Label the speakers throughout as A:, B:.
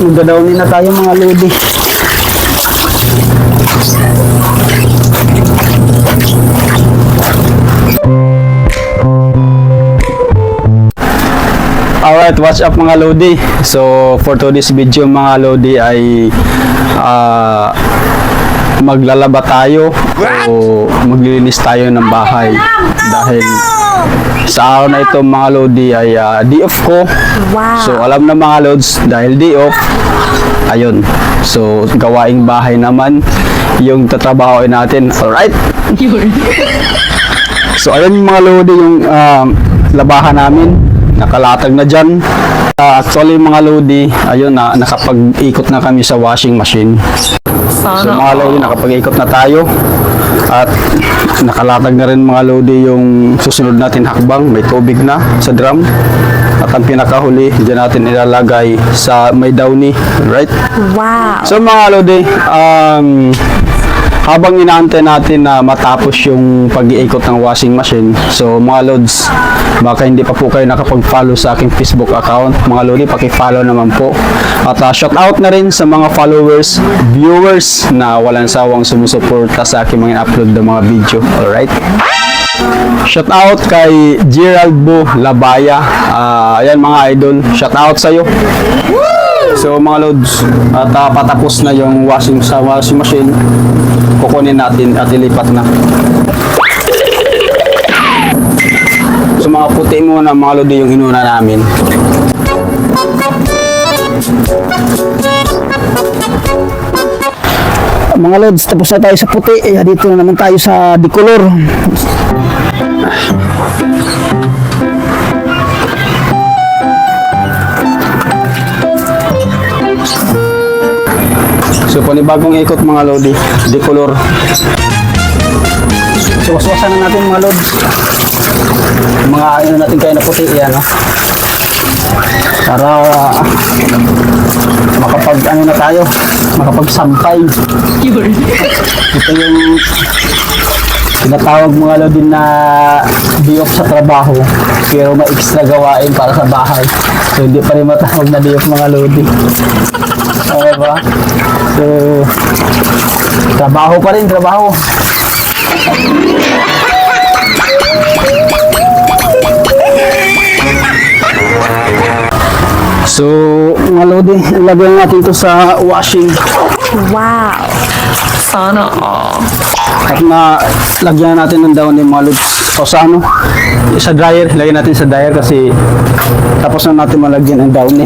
A: magdadawnin na tayo mga lodi. Alright, what's up mga lodi? So for today's video mga lodi ay maglalaba tayo o maglilinis tayo ng bahay dahil sa araw na ito mga lodi ay day off ko. So alam na mga lods, dahil day off, ayun, so gawaing bahay naman yung tatrabahoin natin. Alright. So ayun mga lodi yung labahan namin, nakalatag na dyan. Actually mga lodi, ayun na, nakapag-ikot na kami sa washing machine. So mga lodi, nakapag-ikot na tayo at nakalatag na rin mga lodi yung susunod natin hakbang. May tubig na sa drum at ang pinakahuli dyan natin ilalagay sa may downy, right? Wow! So mga lodi, habang inaantay natin na matapos yung pag-iikot ng washing machine, so mga lods, baka hindi pa po kayo nakapag-follow sa aking Facebook account, mga lodi, paki-follow naman po. At shout out na rin sa mga followers, viewers na walang sawang sumusuporta sa aking mga upload na mga video. Alright? Shout out kay Gerald Bo Labaya. Ayan mga idol, shout out sa'yo. So mga lods, at patapos na yung washing machine, kukunin natin at ilipat na. So mga puti muna mga lodi yung inuna namin. Mga lods, tapos na tayo sa puti. Dito na naman tayo sa decolor. So panibagong ikot mga lodi, decolor. So waswasan na natin mga lods. Mga ano natin kaya na puti yan, no? Para makapag ano na tayo, makapagsampay. Ito yung tinatawag mga lodi na day off sa trabaho pero may extra gawain para sa bahay. So hindi pa rin matawag na day off mga lodi. Okay ba? So trabaho pa rin, trabaho. So, mga lodi, lagyan natin ito sa washing. Wow! Sana all. At na lagyan natin ng downy mga lods. O sa ano? Sa dryer. Lagyan natin sa dryer kasi tapos na natin malagyan ng downy.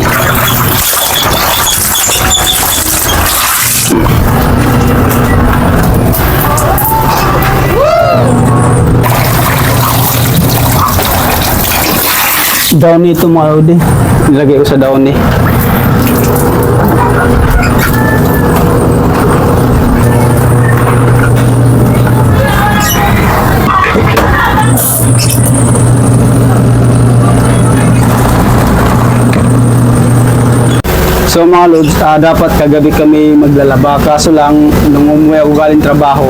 A: Downy ito mga lodi. Nilagay ko sa downy. So mga lods, dapat kagabi kami maglalaba, kaso lang nung umuwi ako galing trabaho,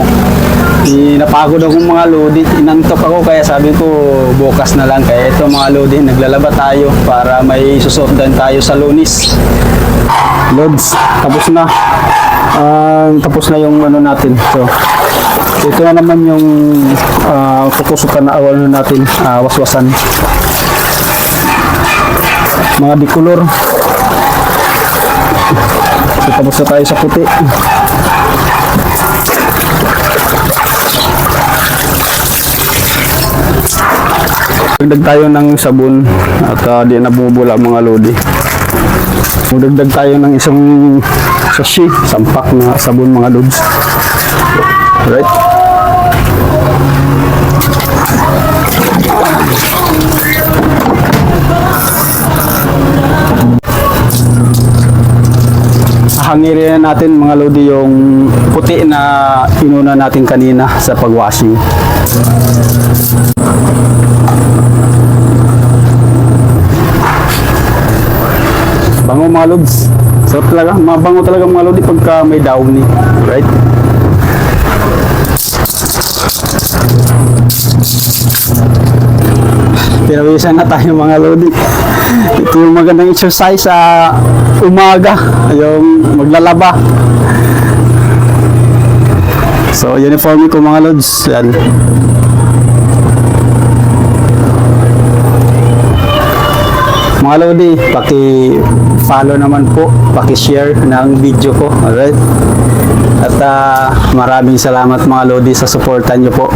A: napagod akong mga lodi, inantok ako kaya sabi ko bukas na lang. Kaya ito mga lodi, naglalaba tayo para may susundan tayo sa Lunes. Lods, tapos na yung ano natin. So ito na naman yung kukusukan na awal natin, waswasan mga decolor. So tapos na tayo sa puti. Magdagdag tayo ng sabon at di nabubula mga lodi. Magdagdag tayo ng isang sachet, sampak na sabon mga lods. Right? Hangirin natin mga lodi yung puti na inuna natin kanina sa pagwashing. Bango mga lods. So talaga, mabango talaga mga lodi pagka may downy, right? Pinawisan na tayo mga lodi. Ito yung magandang exercise sa umaga, yung maglalaba. So, uniforme ko mga lods. Yan. Mga lodi, paki-follow naman po, paki-share ng video ko. Alright? At maraming salamat mga lodi sa suportan nyo po.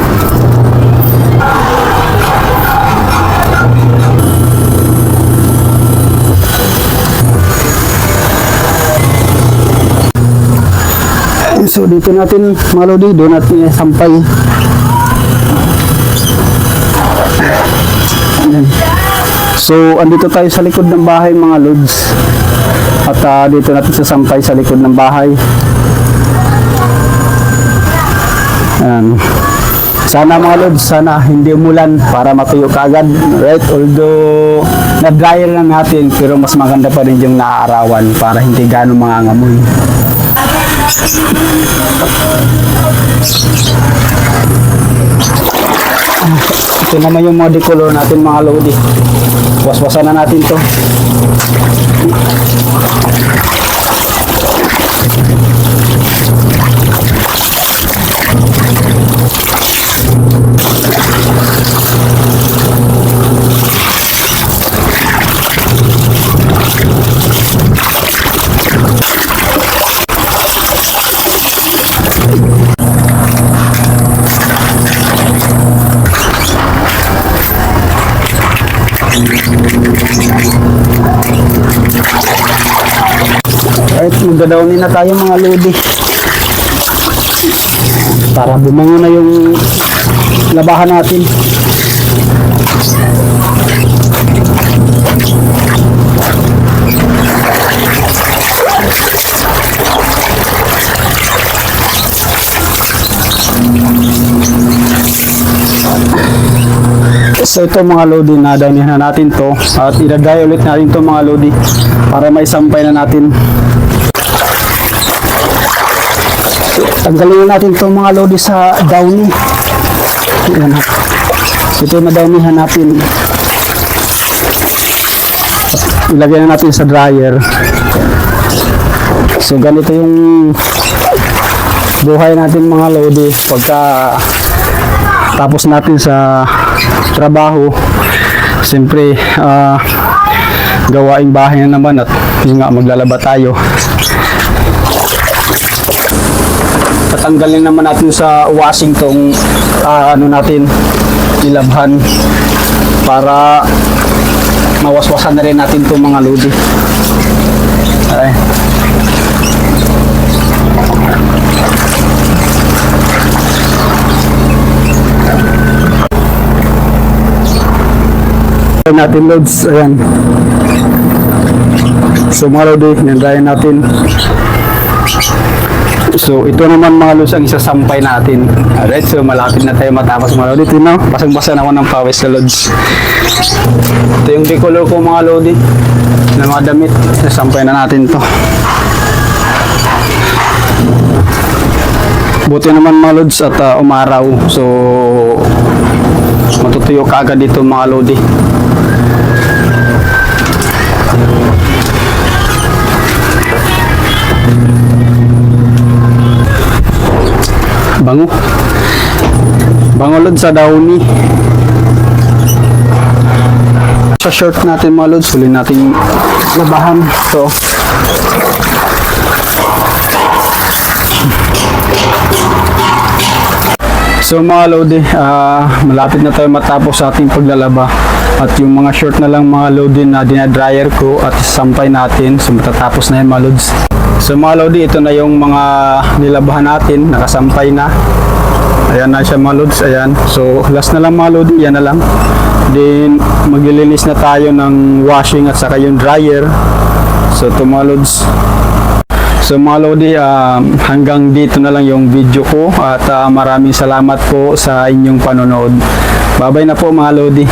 A: So dito natin mga lodi, doon natin sampay. Ayan. So andito tayo sa likod ng bahay mga lods. At dito natin sasampay sa likod ng bahay. Ayan. Sana mga lods, sana hindi umulan para matuyo kaagad. Right? Although na-dryer lang natin, pero mas maganda pa rin yung naaarawan para hindi gano'ng mangangamoy. Ito naman yung modi color natin mga lodi. Waswasan na natin to. Alright, magdadawnin na tayo mga lodi para bumango na yung labahan natin. So ito mga lodi, nadawnihan na natin to at ilagay ulit natin to mga lodi para may sampay na natin. Tanggalin na natin to mga lodi sa downy. Ayan. Ito na downihan natin. Ilagay na natin sa dryer. So ganito yung buhay natin mga lodi pagka tapos natin sa trabaho. Siyempre gawaing bahay na naman at yun nga, maglalaba tayo. Tatanggalin naman natin sa washing tong ano natin, ilabhan para mawaswasan na rin natin itong mga lodi. Ay. Natin loads, ayan. So mga lodi, nandayan natin. So ito naman mga loads ang isasampay natin. Alright, so malapit na tayo matapos mga lodi. Tino, basang-basa na ako ng pawis na loads. Ito yung decolor ko mga lodi na mga damit. Isasampay na natin to. Buti naman mga loads at umaraw. So matutuyo kaagad dito mga lodi. Bango. Bango lods sa downy. Sa short natin mga lods, huli natin labahan. So mga lodi, malapit na tayo matapos sa ating paglalaba. At yung mga short na lang mga lodi na dinadryer ko at sampay natin. So matatapos na yan mga lods. So mga lodi, ito na yung mga nilabahan natin, nakasampay na. Ayan na siya mga lods, ayan. So last na lang mga lodi, yan na lang. Then maglilinis na tayo ng washing at saka yung dryer. So ito mga lods. So mga lodi, hanggang dito na lang yung video ko at maraming salamat po sa inyong panonood. Bye-bye na po mga lodi.